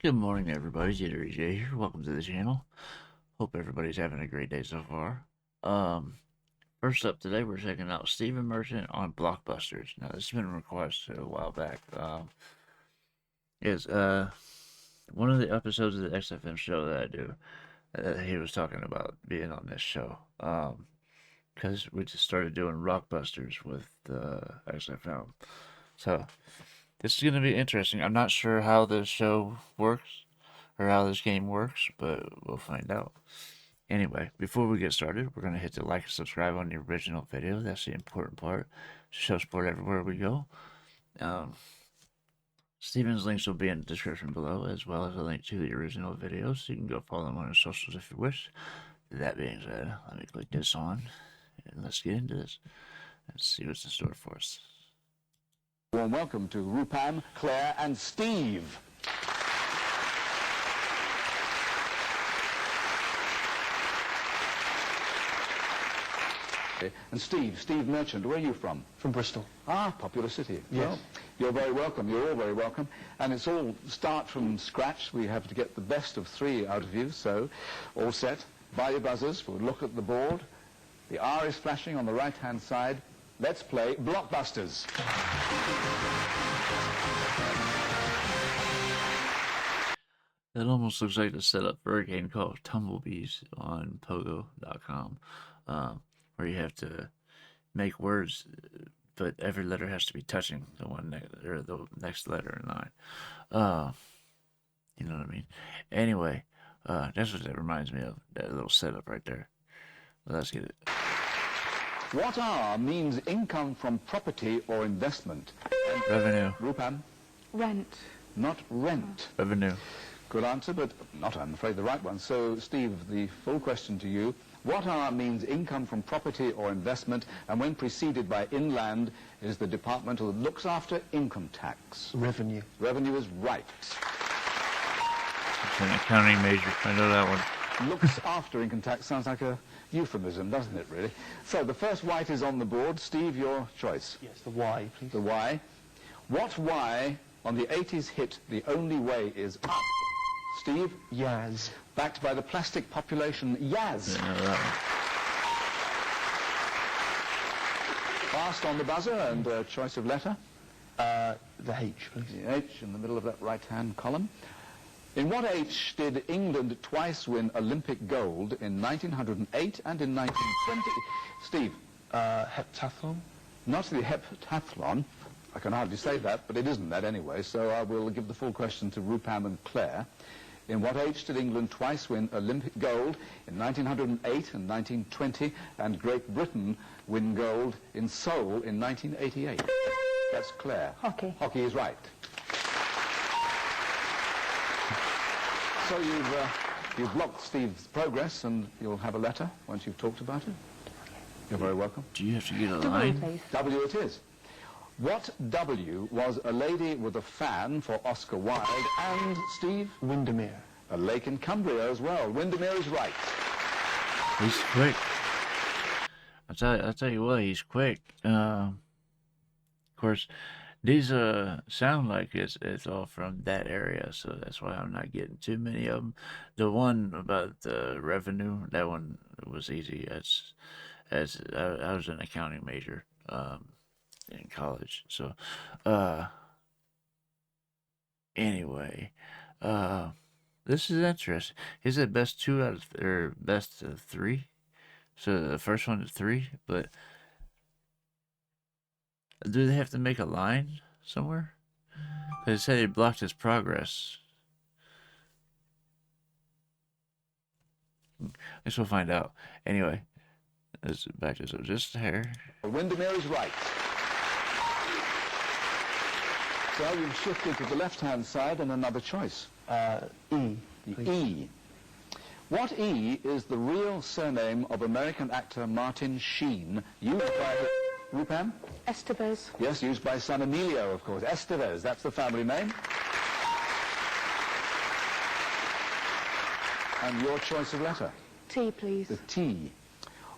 Good morning, everybody. JitteryJay here. Welcome to the channel. Hope everybody's having a great day so far. First up today, we're checking out Stephen Merchant on Blockbusters. Now, this has been requested a while back. It's one of the episodes of the XFM show that I do. He was talking about being on this show. Because we just started doing Rockbusters with XFM. So, this is going to be interesting. I'm not sure how this show works or how this game works, but we'll find out. Anyway, before we get started, we're going to hit the like and subscribe on the original video. That's the important part. Show support everywhere we go. Steven's links will be in the description below, as well as a link to the original video, so you can go follow him on his socials if you wish. That being said, let me click this on, and let's get into this and see what's in store for us. Warm welcome to Rupam, Claire, and Steve. And Steve Merchant, where are you from? From Bristol. Ah, popular city. Yes. Well, you're very welcome. You're all very welcome. And it's all start from scratch. We have to get the best of 3 out of you. So, all set. By your buzzers. We'll look at the board. The R is flashing on the right-hand side. Let's play Blockbusters. That almost looks like the setup for a game called Tumblebees on Pogo.com, where you have to make words, but every letter has to be touching the one or the next letter in line. You know what I mean? Anyway, that's what that reminds me of. That little setup right there. Let's get it. What R means income from property or investment? Revenue. Rupam? Rent. Not rent. Revenue. Good answer, but not, I'm afraid, the right one. So, Steve, the full question to you. What R means income from property or investment, and when preceded by inland is the department that looks after income tax? Revenue. Revenue is right. It's an accounting major. I know that one. Looks after income tax sounds like a euphemism, doesn't it, really? So, the first white is on the board. Steve, your choice. Yes, the Y, please. The Y. What Y on the 80s hit The Only Way Is Up? Steve? Yaz. Backed by the plastic population, Yaz. I know that Fast on the buzzer and choice of letter. The H, please. The H in the middle of that right-hand column. In what H did England twice win Olympic gold in 1908 and in 1920? Steve? Heptathlon. Not the heptathlon. I can hardly say that, but it isn't that anyway, so I will give the full question to Rupam and Claire. In what age did England twice win Olympic gold in 1908 and 1920, and Great Britain win gold in Seoul in 1988? That's Claire. Hockey. Hockey is right. So you've blocked Steve's progress, and you'll have a letter once you've talked about it. You're very welcome. one. Do you have to get a W, line? please. W it is. What W was a lady with a fan for Oscar Wilde and, Steve? Windermere. A lake in Cumbria as well. Windermere is right. He's quick. I'll tell you what, he's quick. Of course, these sound like it's all from that area, so that's why I'm not getting too many of them. The one about the revenue, that one was easy. I was an accounting major in college, so anyway, this is interesting. He said best 2 out of or best 3. So the first one is 3, but do they have to make a line somewhere? Because it said he blocked his progress. I guess we'll find out. Anyway, let's back to this. Just hair. Windermere is right. So you've shifted to the left-hand side and another choice. E, The please. E. What E is the real surname of American actor Martin Sheen, used by Rupam? Estevez. Yes, used by son Emilio, of course. Estevez, that's the family name. And your choice of letter? T, please. The T.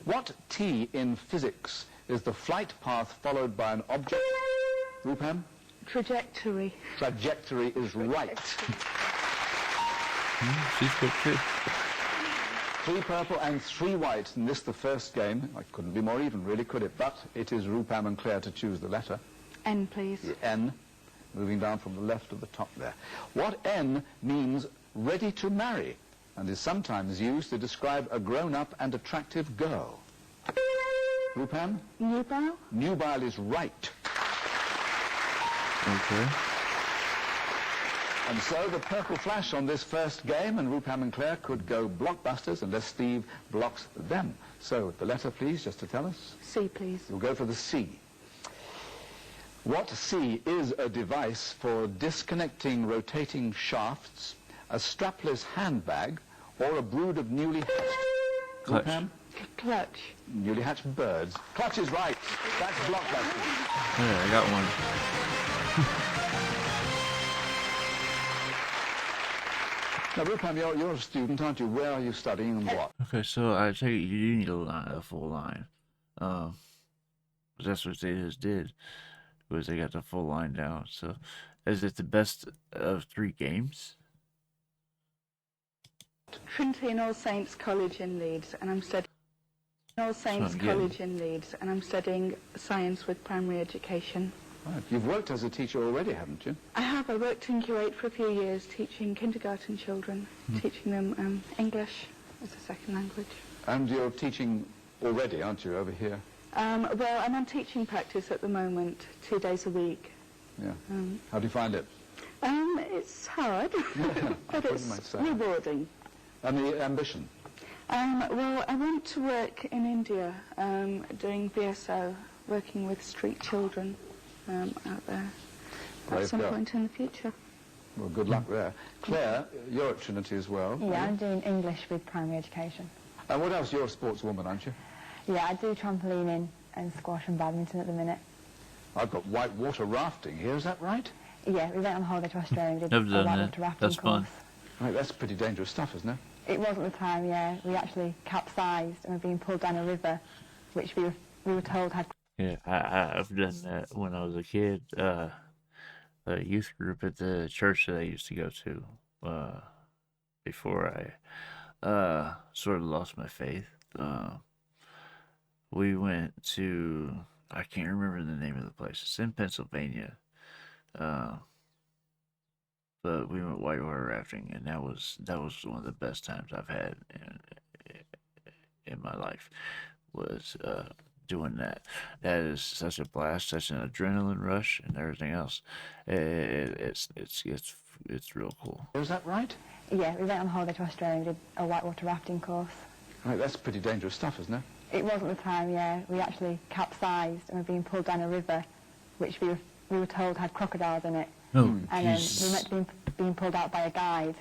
What T in physics is the flight path followed by an object? Rupam? Trajectory. Trajectory is right. She's quick too. 3 purple and 3 white in this the first game. I couldn't be more even, really, could it? But it is Rupam and Claire to choose the letter. N, please. The N, moving down from the left to the top there. What N means ready to marry and is sometimes used to describe a grown-up and attractive girl? Rupam? Nubile? Nubile is right. Okay. And so the purple flash on this first game, and Rupam and Claire could go Blockbusters unless Steve blocks them. So the letter, please, just to tell us. C, please. You'll go for the C. What C is a device for disconnecting rotating shafts, a strapless handbag, or a brood of newly hatched? Clutch. Rupam? Clutch. Newly hatched birds. Clutch is right. That's Blockbusters. Yeah, I got one. Now, Rupam, you're a student, aren't you? Where are you studying and what? Okay, so I take it you do need a full line. 'Cause that's what they just did, was they got the full line down. So, is it the best of 3 games? Trinity and All Saints College in Leeds, and I'm studying All Saints I'm getting. College in Leeds, and I'm studying science with primary education. Right. You've worked as a teacher already, haven't you? I have. I worked in Kuwait for a few years teaching kindergarten children, teaching them English as a second language. And you're teaching already, aren't you, over here? Well, I'm on teaching practice at the moment, 2 days a week. Yeah. How do you find it? It's hard, Yeah, but I it's might say. rewarding. And the ambition? Well, I went to work in India doing VSO, working with street children out there Brave at some girl. point in the future. Well, good luck there. Claire, you're at Trinity as well. Yeah, I'm doing English with primary education. And what else? You're a sportswoman, aren't you? Yeah, I do trampolining and squash and badminton at the minute. I've got whitewater rafting here, is that right? Yeah, we went on holiday to Australia and did Never a done whitewater that. rafting That's course. fun. Right, that's pretty dangerous stuff, isn't it? It was at the time, yeah. We actually capsized and were being pulled down a river, which we were told had... Yeah, I've done that when I was a kid. A youth group at the church that I used to go to before I sort of lost my faith. We went to, I can't remember the name of the place. It's in Pennsylvania. But we went whitewater rafting, and that was one of the best times I've had in my life, was doing that. That is such a blast, such an adrenaline rush, and everything else. It's real cool. Is that right? Yeah, we went on holiday to Australia and did a whitewater rafting course. Right, that's pretty dangerous stuff, isn't it? It was at the time, yeah. We actually capsized and were being pulled down a river, which we were told had crocodiles in it. Oh, And we jeez. meant to be being pulled out by a guide,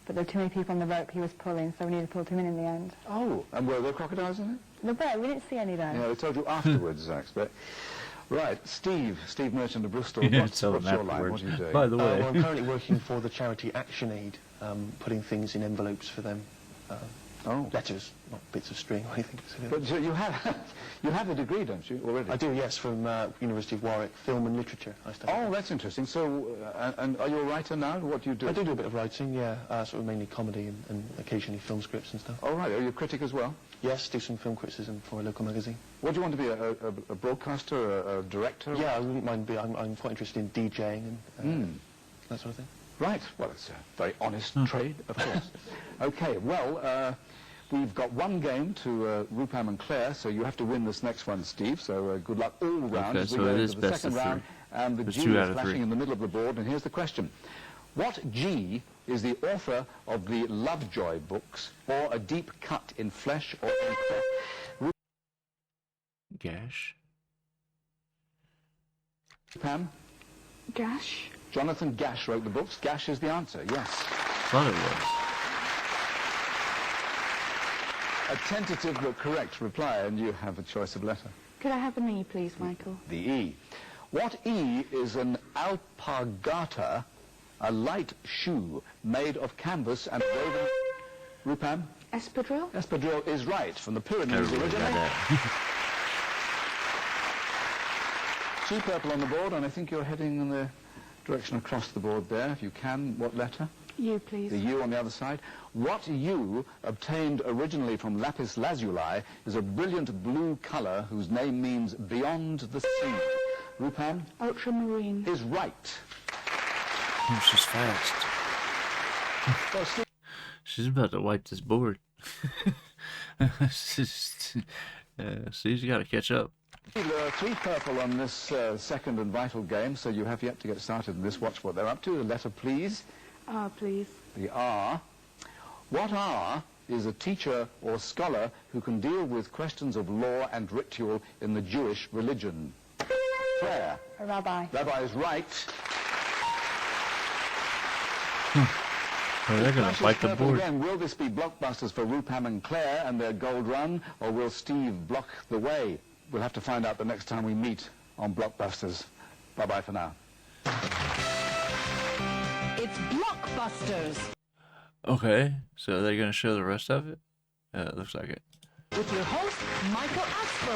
but there were too many people on the rope he was pulling, so we nearly pulled him in the end. Oh, and were there crocodiles in it? The bear, we didn't see any though. Yeah, they told you afterwards, I expect. Right, Steve Merchant of Bristol. You didn't What's tell them your line? afterwards. What are you doing? By the way. Well, I'm currently working for the charity Action Aid, putting things in envelopes for them. Oh. Letters, not bits of string or anything. But you have a degree, don't you, already? I do, yes, from University of Warwick, film and literature. I study. Oh, that's interesting. So, and are you a writer now? What do you do? I do a bit of writing, yeah, sort of mainly comedy and occasionally film scripts and stuff. Oh, right. Are you a critic as well? Yes, do some film criticism for a local magazine. What do you want to be, a broadcaster, a director? Yeah, I wouldn't mind I'm quite interested in DJing and that sort of thing. Right. Well, it's a very honest trade, of course. Okay, well, we've got one game to Rupam and Claire, so you have to win this next one, Steve. So good luck all round Okay, as we so go it into is the best second of round. three. And the It's G 2 out is of flashing 3. in the middle of the board, and here's the question. What G is the author of the Lovejoy books, or A Deep Cut in Flesh or in Gash? Rupam? Gash? Jonathan Gash wrote the books. Gash is the answer, yes. Thought it was. A tentative but correct reply, and you have a choice of letter. Could I have an E, please, Michael? The E. What E is an alpargata, a light shoe made of canvas and woven... Rupam? Espadrille? Espadrille is right, from the Pyramids Everybody got originally. that. 2 purple on the board, and I think you're heading in the direction across the board there. If you can, what letter? You, please. The U on the other side. What U, obtained originally from lapis lazuli, is a brilliant blue colour whose name means beyond the sea. Rupam? Ultramarine. Is right. Oh, she's fast. Well, Steve, She's about to wipe this board. She's got to catch up. there are 3 purple on this second and vital game, so you have yet to get started in this. Watch what they're up to. The letter, please. R, please. The R. What R is a teacher or scholar who can deal with questions of law and ritual in the Jewish religion? Claire. A rabbi. Rabbi is right. Oh, they're going to wipe the Purple board. again. Will this be Blockbusters for Rupam and Claire and their gold run, or will Steve block the way? We'll have to find out the next time we meet on Blockbusters. Bye-bye for now. It's Blockbusters. Okay, so they're going to show the rest of it? It looks like it. With your host, Michael Aspo.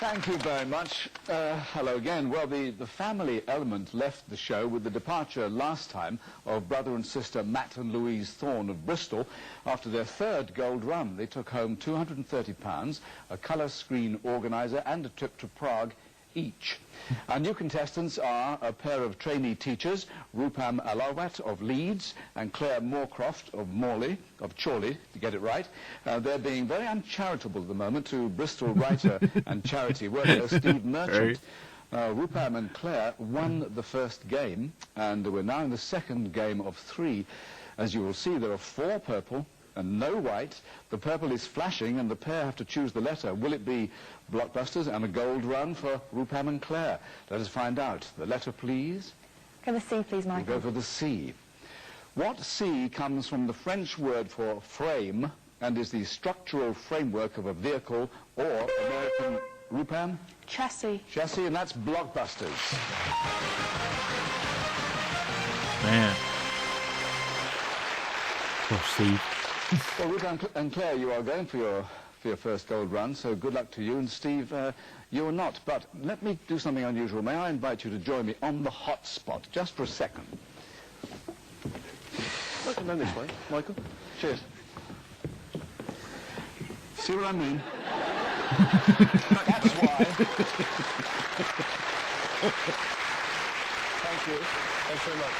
Thank you very much. Hello again. Well, the family element left the show with the departure last time of brother and sister Matt and Louise Thorne of Bristol. After their 3rd gold run, they took home £230, a colour screen organiser and a trip to Prague each. Our new contestants are a pair of trainee teachers, Rupam Alawat of Leeds and Claire Moorcroft of Chorley, to get it right. They're being very uncharitable at the moment to Bristol writer and charity worker Steve Merchant. Rupam and Claire won the first game, and we're now in the second game of 3. As you will see, there are 4 purple and no white. The purple is flashing, and the pair have to choose the letter. Will it be Blockbusters and a gold run for Rupam and Claire? Let us find out. The letter, please. Go with C, please, We'll Michael. go for the C. What C comes from the French word for frame and is the structural framework of a vehicle or American... Rupam? Chassis. Chassis, and that's Blockbusters. Man. Oh, Steve. Well, Rupam and Claire, you are going for your first gold run, so good luck to you. And Steve, you're not. But let me do something unusual. May I invite you to join me on the hot spot, just for a second? I can go this way, Michael. Cheers. See what I mean? That's why. Thank you. Thanks very much.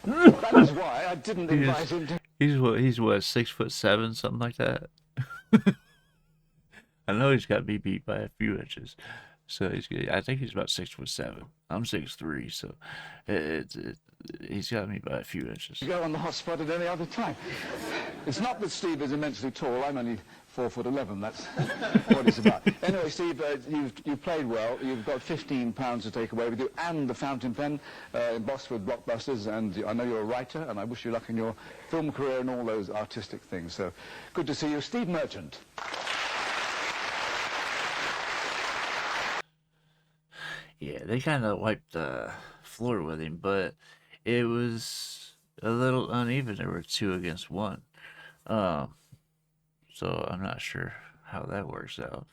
That is why I didn't invite him to... He's what, 6'7", something like that? I know he's got me beat by a few inches. So I think he's about 6'7". I'm 6'3", so he's got me by a few inches. Go on the hot spot at any other time. It's not that Steve is immensely tall. I'm only 4'11". That's what it's about. Anyway, Steve, you've played well. You've got £15 to take away with you, and the fountain pen embossed with Blockbusters. And I know you're a writer, and I wish you luck in your film career and all those artistic things. So good to see you, Steve Merchant. Yeah, they kind of wiped the floor with him, but it was a little uneven. There were 2 against 1. So I'm not sure how that works out.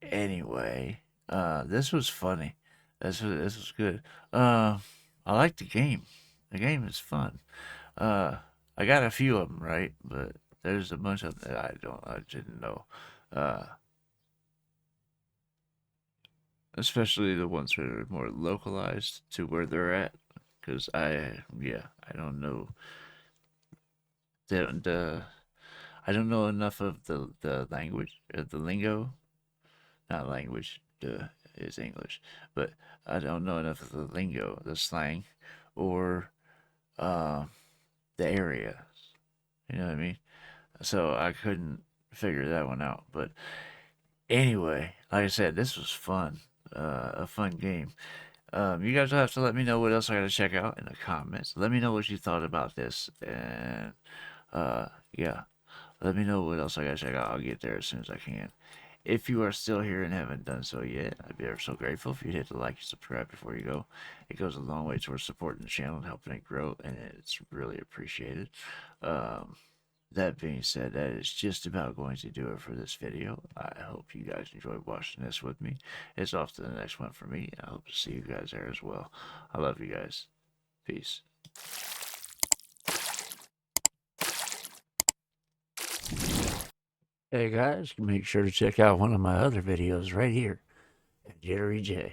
Anyway, this was funny. This was good. I like the game. The game is fun. I got a few of them right, but there's a bunch of them that I didn't know. Especially the ones that are more localized to where they're at, because I don't know I don't know enough of the language, the lingo, not language, is English, but I don't know enough of the lingo, the slang, or the areas. You know what I mean? So I couldn't figure that one out. But anyway, like I said, this was fun. A fun game. You guys will have to let me know what else I gotta check out in the comments. Let me know what you thought about this, and yeah, let me know what else I gotta check out. I'll get there as soon as I can. If you are still here and haven't done so yet, I'd be ever so grateful if you'd hit the like and subscribe before you go. It goes a long way towards supporting the channel and helping it grow, and it's really appreciated. that being said, that is just about going to do it for this video. I hope you guys enjoyed watching this with me. It's off to the next one for me. I hope to see you guys there as well. I love you guys. Peace. Hey guys, make sure to check out one of my other videos right here at JitteryJay.